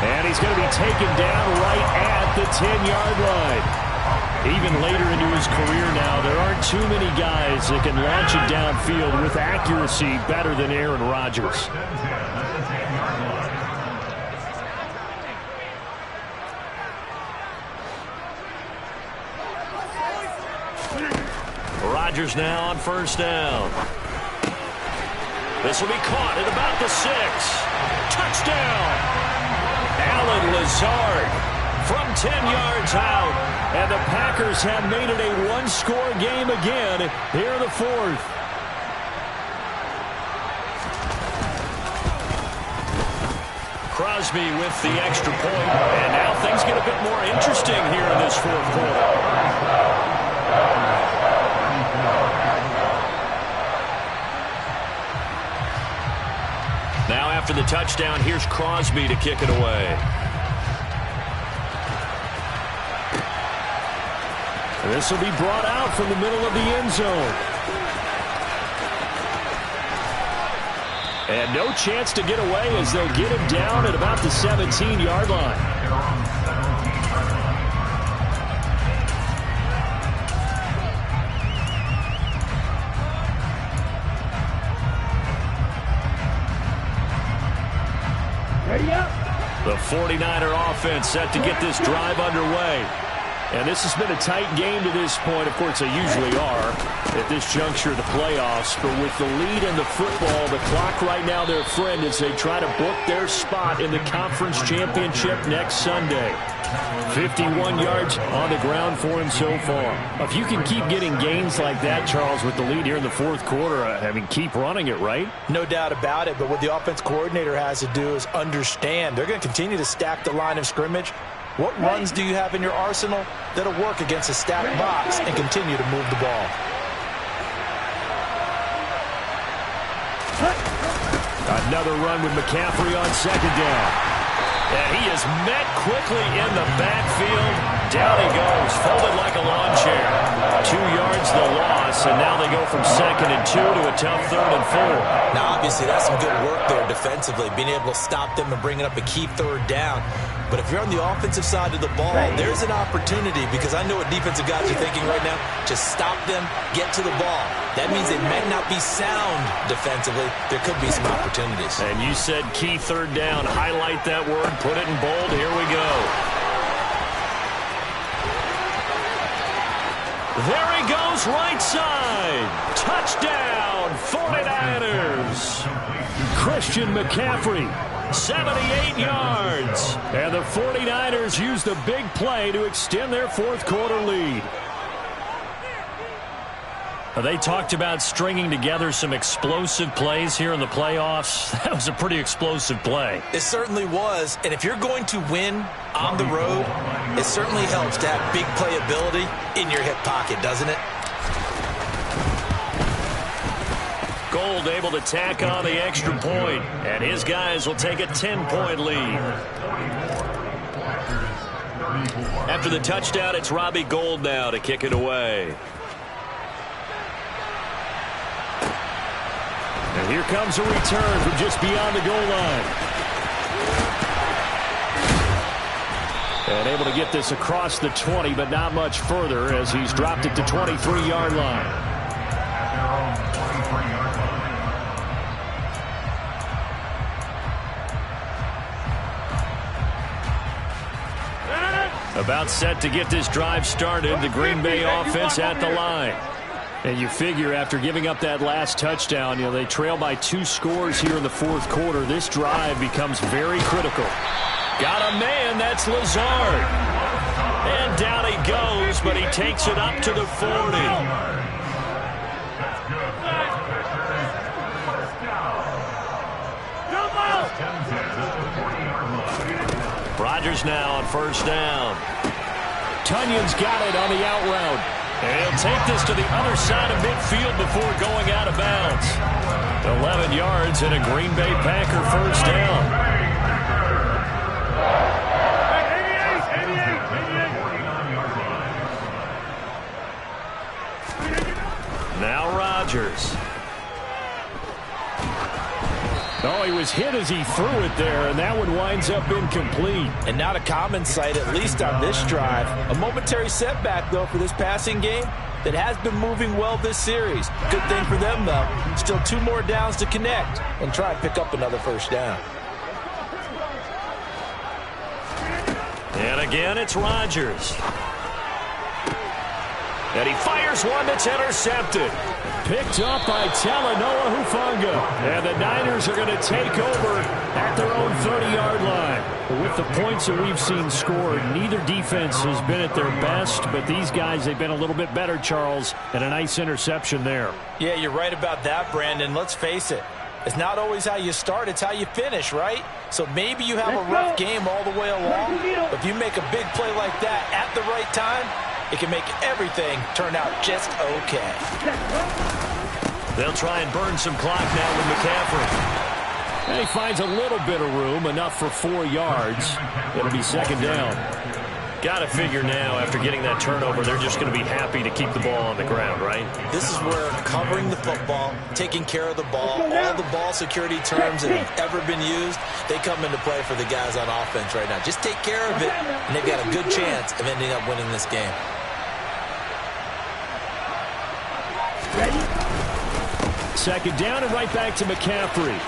And he's going to be taken down right at the 10-yard line. Even later into his career now, there aren't too many guys that can launch it downfield with accuracy better than Aaron Rodgers. Rodgers now on first down. This will be caught at about the 6. Touchdown! Allen Lazard from 10 yards out. And the Packers have made it a one-score game again here in the fourth. Crosby with the extra point. And now things get a bit more interesting here in this fourth quarter. Now after the touchdown, here's Crosby to kick it away. This will be brought out from the middle of the end zone. And no chance to get away as they'll get him down at about the 17-yard line. The 49er offense set to get this drive underway. And this has been a tight game to this point. Of course, they usually are at this juncture of the playoffs. But with the lead in the football, the clock right now their friend as they try to book their spot in the conference championship next Sunday. 51 yards on the ground for him so far. If you can keep getting gains like that, Charles, with the lead here in the fourth quarter, I mean, keep running it, right? No doubt about it, but what the offense coordinator has to do is understand they're going to continue to stack the line of scrimmage. What runs do you have in your arsenal that'll work against a stacked box and continue to move the ball? Another run with McCaffrey on second down. And he is met quickly in the backfield. Down he goes, folded like a lawn chair. 2 yards the loss, and now they go from 2nd and 2 to a tough 3rd and 4. Now, obviously, that's some good work there defensively, being able to stop them and bringing up a key 3rd down. But if you're on the offensive side of the ball, there's an opportunity, because I know what defensive guys are thinking right now. Just stop them, get to the ball. That means they might not be sound defensively. There could be some opportunities. And you said key 3rd down. Highlight that word. Put it in bold. Here we go. There he goes, right side. Touchdown, 49ers. Christian McCaffrey, 78 yards. And the 49ers use the big play to extend their fourth quarter lead. They talked about stringing together some explosive plays here in the playoffs. That was a pretty explosive play. It certainly was. And if you're going to win on the road, it certainly helps to have big playability in your hip pocket, doesn't it? Gold able to tack on the extra point, and his guys will take a 10-point lead. After the touchdown, it's Robbie Gould now to kick it away. And here comes a return from just beyond the goal line. And able to get this across the 20, but not much further as he's dropped it to 23-yard line. At their own 23-yard line. About set to get this drive started. The Green Bay offense at the line. And you figure after giving up that last touchdown, they trail by 2 scores here in the fourth quarter. This drive becomes very critical. Got a man, that's Lazard. And down he goes, but he takes it up to the 40. Rodgers now on first down. Tunyon's got it on the out route. And he'll take this to the other side of midfield before going out of bounds. 11 yards and a Green Bay Packer first down. Now Rodgers. Oh, he was hit as he threw it there, and that one winds up incomplete. And not a common sight, at least on this drive. A momentary setback, though, for this passing game that has been moving well this series. Good thing for them, though. Still 2 more downs to connect and try and pick up another first down. And again, it's Rodgers. And he fires one that's intercepted. Picked up by Talanoa Hufanga. And the Niners are going to take over at their own 30-yard line. With the points that we've seen scored, neither defense has been at their best, but these guys, they've been a little bit better, Charles, and a nice interception there. Yeah, you're right about that, Brandon. Let's face it. It's not always how you start, it's how you finish, right? So maybe you have a rough game all the way along, but if you make a big play like that at the right time, it can make everything turn out just okay. They'll try and burn some clock now with McCaffrey. And he finds a little bit of room, enough for 4 yards. It'll be second down. Got to figure now, after getting that turnover, they're just going to be happy to keep the ball on the ground, right? This is where covering the football, taking care of the ball, all the ball security terms that have ever been used, they come into play for the guys on offense right now. Just take care of it, and they've got a good chance of ending up winning this game. Second down and right back to McCaffrey.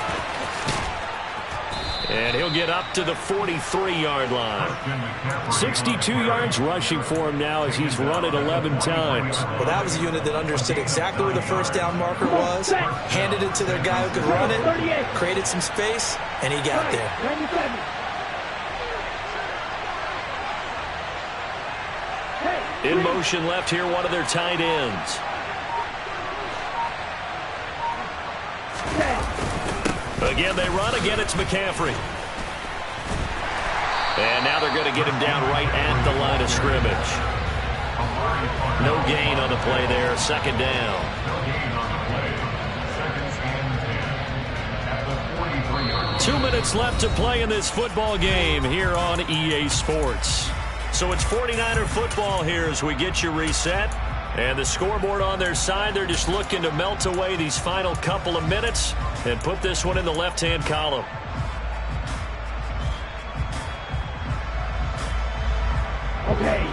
And he'll get up to the 43-yard line. 62 yards rushing for him now as he's run it 11 times. Well, that was a unit that understood exactly where the first down marker was, handed it to their guy who could run it, created some space, and he got there. In motion left here, one of their tight ends. Again, they run. Again, it's McCaffrey. And now they're going to get him down right at the line of scrimmage. No gain on the play there. Second down. 2 minutes left to play in this football game here on EA Sports. So it's 49er football here as we get you reset. And the scoreboard on their side, they're just looking to melt away these final couple of minutes and put this one in the left-hand column.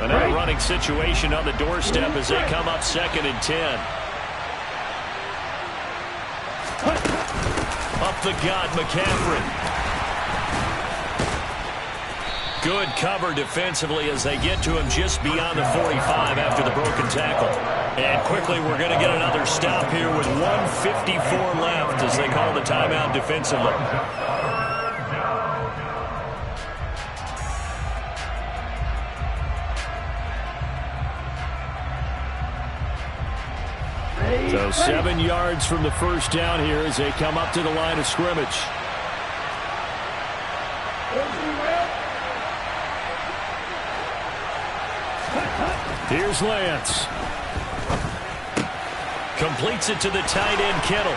Another running situation on the doorstep as they come up 2nd and 10. Up the gut, McCaffrey. Good cover defensively as they get to him just beyond the 45 after the broken tackle. And quickly we're going to get another stop here with 1:54 left as they call the timeout defensively. So 7 yards from the first down here as they come up to the line of scrimmage. Here's Lance. Completes it to the tight end, Kittle.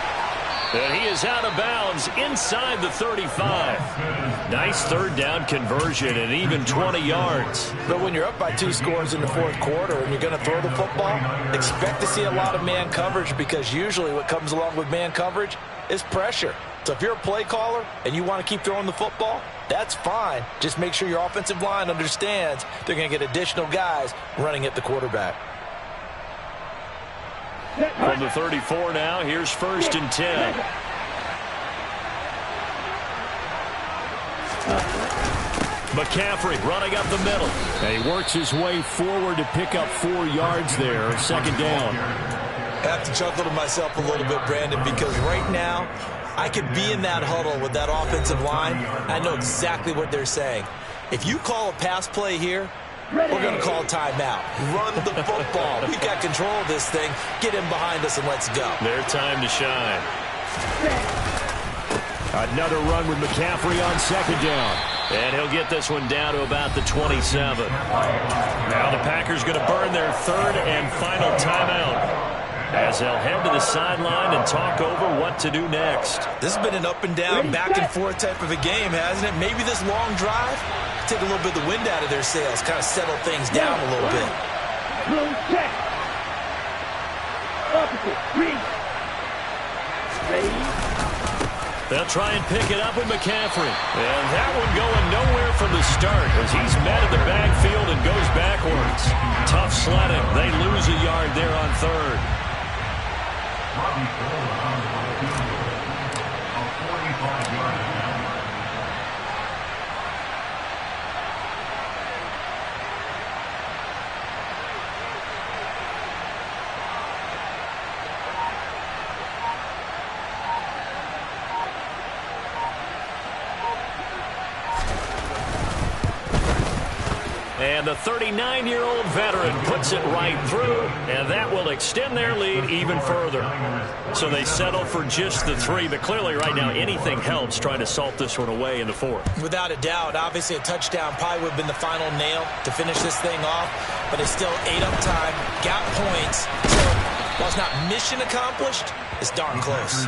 And he is out of bounds inside the 35. Nice third down conversion and even 20 yards. But when you're up by 2 scores in the fourth quarter and you're going to throw the football, expect to see a lot of man coverage because usually what comes along with man coverage is pressure. So if you're a play caller and you want to keep throwing the football, that's fine. Just make sure your offensive line understands they're going to get additional guys running at the quarterback. From the 34 now, here's 1st and 10. McCaffrey running up the middle. And he works his way forward to pick up 4 yards there. 2nd down. I have to chuckle to myself a little bit, Brandon, because right now I could be in that huddle with that offensive line. I know exactly what they're saying. If you call a pass play here, we're going to call timeout. Run the football. We've got control of this thing. Get him behind us and let's go. Their time to shine. Another run with McCaffrey on 2nd down. And he'll get this one down to about the 27. Now the Packers going to burn their 3rd and final timeout as they'll head to the sideline and talk over what to do next. This has been an up and down, back and forth type of a game, hasn't it? Maybe this long drive take a little bit of the wind out of their sails, kind of settle things down a little bit. They'll try and pick it up with McCaffrey. And that one going nowhere from the start as he's met in the backfield and goes backwards. Tough sledding. They lose a yard there on 3rd. And the 39-year-old veteran puts it right through, and that will extend their lead even further. So they settle for just the 3, but clearly right now anything helps trying to salt this one away in the 4th. Without a doubt, obviously a touchdown probably would have been the final nail to finish this thing off, but they still ate up time, got points. So while it's not mission accomplished, it's darn close.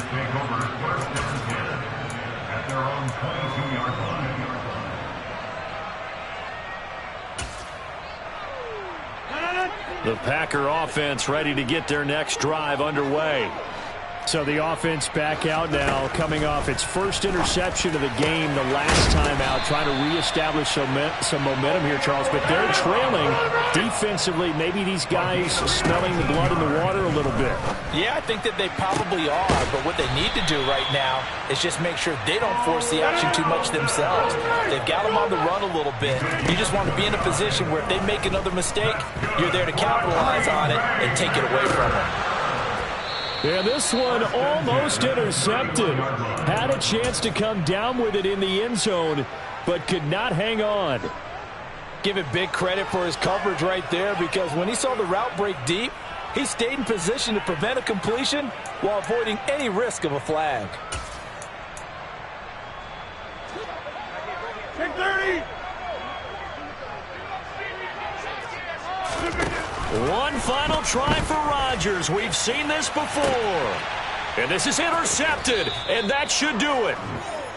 At their own 22-yard line. The Packer offense ready to get their next drive underway. So the offense back out now, coming off its first interception of the game the last time out, trying to reestablish some momentum here, Charles. But they're trailing defensively. Maybe these guys smelling the blood in the water a little bit. Yeah, I think that they probably are. But what they need to do right now is just make sure they don't force the action too much themselves. They've got them on the run a little bit. You just want to be in a position where if they make another mistake, you're there to capitalize on it and take it away from them. Yeah, this one almost intercepted. Had a chance to come down with it in the end zone, but could not hang on. Give it big credit for his coverage right there, because when he saw the route break deep, he stayed in position to prevent a completion while avoiding any risk of a flag. Take 30. One final try for Rodgers. We've seen this before. And this is intercepted, and that should do it.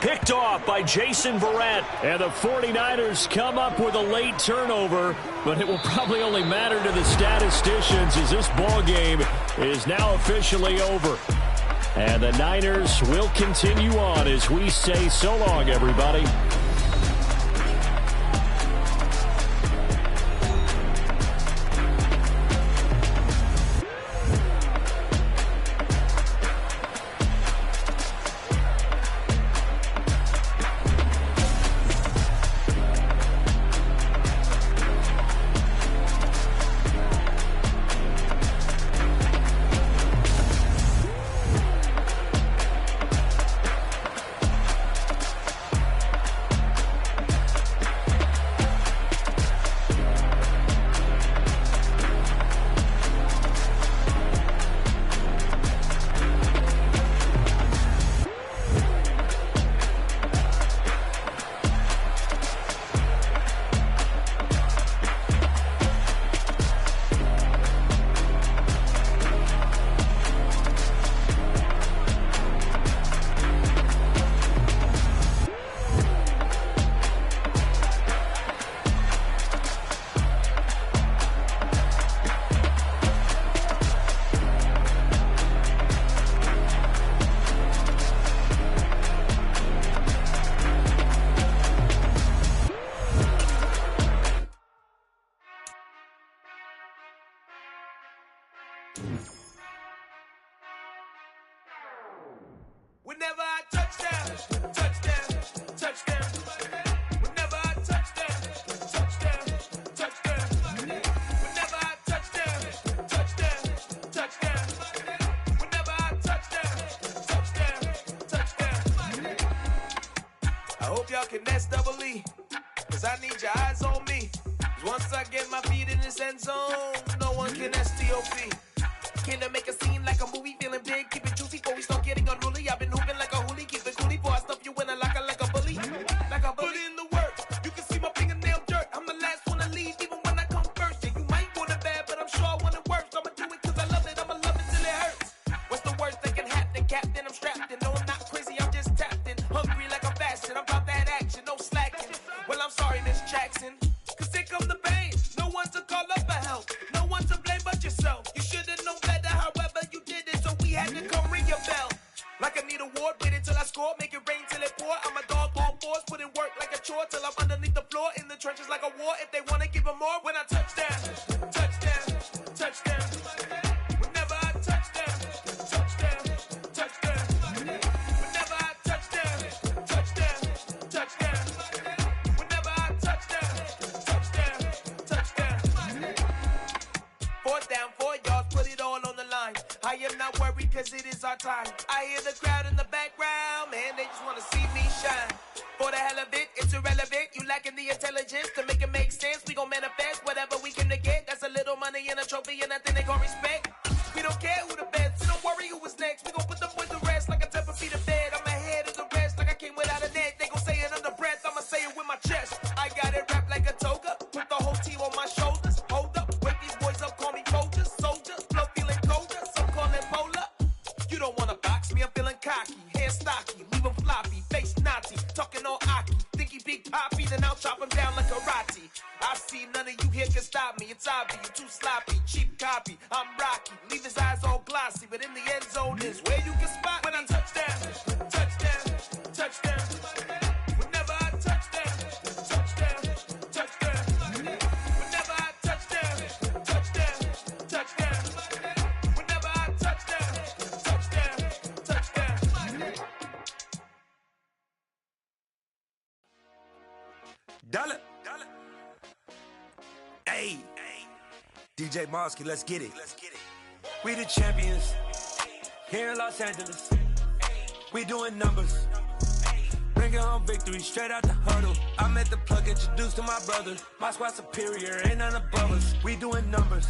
Picked off by Jason Verrett. And the 49ers come up with a late turnover, but it will probably only matter to the statisticians as this ball game is now officially over. And the Niners will continue on as we say so long, everybody. Whenever I touchdown, touchdown, touchdown. Whenever I touchdown, touchdown, touchdown. Whenever I touchdown, touchdown, touchdown. Whenever I touchdown, touchdown, touchdown. I hope y'all can SEE, cause I need your eyes on me. Cause once I get my feet in this end zone, no one can STOP. Came to make a scene like a movie, feeling big, keep it juicy before we start getting unruly. I've been hooping like a hoolie, keep it coolie before I stuff you in a locker like a bully. Like a bully. Put in the work, you can see my fingernail dirt. I'm the last one to leave, even when I come first. Yeah, you might want it bad, but I'm sure I want it worse. I'ma do it cause I love it, I'ma love it till it hurts. What's the worst that can happen, Captain? I'm strapped in, no I'm not crazy, I'm just tapped in. Hungry like I'm fasting, I'm about that action, no slacking. Well, I'm sorry, Miss Jackson, cause here come the pain. No one to call up for help, no one to blame but yourself. You should've known better, however you did it, so we had to come ring your bell. Like I need a ward, wait until I score, make it rain till it pour. I'm a dog on fours, put in work like a chore till I'm underneath the floor, in the trenches like a war. If they wanna give them more, when I touchdown, touchdown, touchdown. Whenever I touchdown, touchdown, touchdown. Whenever I touchdown, touchdown, touchdown. Whenever I touchdown, touchdown, touchdown. Fourth down, 4 yards, put it all on the line. I am not worried cause it is our time. I hear the crowd in the background, man, they just wanna see me shine. For the hell of it, it's irrelevant. You lacking the intelligence to make it make sense. We gon' manifest whatever we came to get. That's a little money and a trophy and nothing they gon' respect. We don't care who the best, so don't worry who was next. We gon' put them boys to rest like a 10 feet of bed. I'm ahead of the rest like I came without a net. They gon' say it under breath, I'ma say it with my chest. I got it wrapped like a toga, put the whole team on my shoulders. Hold up, wake these boys up, call me soldiers, soldiers. Flow feeling colder, some call it polar. You don't wanna box me, I'm feeling cocky. Hair stocky, leave him floppy, face naughty. Talking all aki, think he big poppy, then I'll chop him down like karate. I see none of you here can stop me, it's obvious, you too sloppy, cheap copy. I'm Rocky, leave his eyes all glossy, but in the end zone is where you can spot when I touchdown, touchdown, touchdown. Whenever I touchdown, touchdown, touchdown. Whenever I touchdown, touchdown, touchdown. Whenever I touchdown, touchdown, touchdown. Dollar. Hey, DJ Mosky, let's get it. We the champions here in Los Angeles. We doing numbers. Bringing home victory straight out the huddle. I'm at the plug, introduced to my brother. My squad superior, ain't none above us. We doing numbers.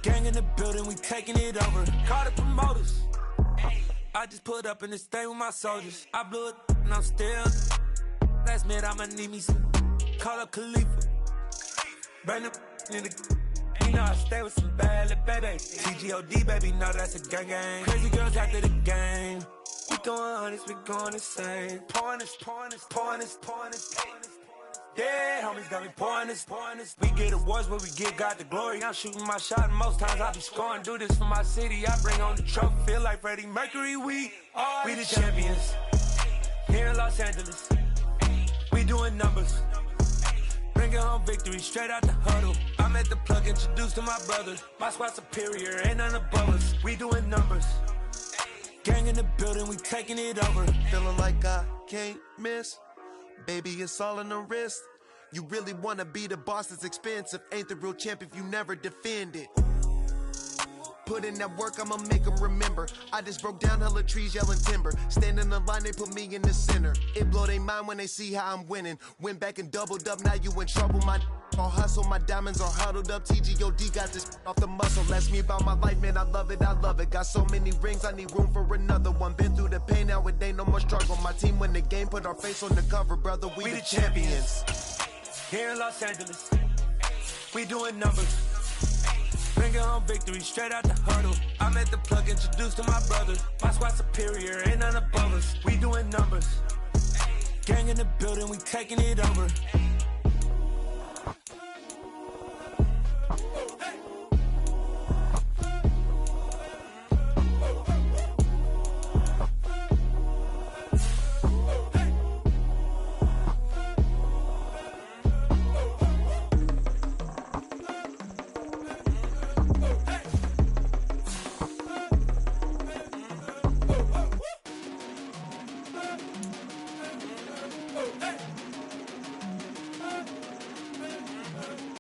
Gang in the building, we taking it over. Call the promoters. I just put up in this thing with my soldiers. I blew it and I'm still. Last minute, I'ma need me some. Call up Khalifa. Burn up in the. You know I stay with some bad little baby. TGOD, baby, know that's a gang gang. Crazy girls after the game. We going honest, we going insane. Pouring this. Yeah, homies got me pouring this. We get awards, but we give God the glory. I'm shooting my shot, and most times I be scoring. Do this for my city, I bring on the trophy. Feel like Freddie Mercury, we the champions. Here in Los Angeles, we doing numbers. Bringing home victory straight out the huddle. I'm at the plug, introduced to my brother. My squad superior, ain't none above us. We doing numbers. Gang in the building, we taking it over. Feeling like I can't miss. Baby, it's all in the wrist. You really wanna be the boss, it's expensive. Ain't the real champ if you never defend it. Put in that work, I'ma make them remember. I just broke down hella trees, yelling timber. Stand in the line, they put me in the center. It blow their mind when they see how I'm winning. Went back and doubled up, now you in trouble. My all hustle, my diamonds are huddled up. TGOD got this off the muscle. Ask me about my life, man, I love it. Got so many rings, I need room for another one. Been through the pain, now it ain't no more struggle. My team win the game, put our face on the cover, brother. We the champions. Here in Los Angeles, we doing numbers. Bringing home victory straight out the huddle. I'm at the plug, introduced to my brother. My squad superior, ain't none above us. We doing numbers. Gang in the building, we taking it over.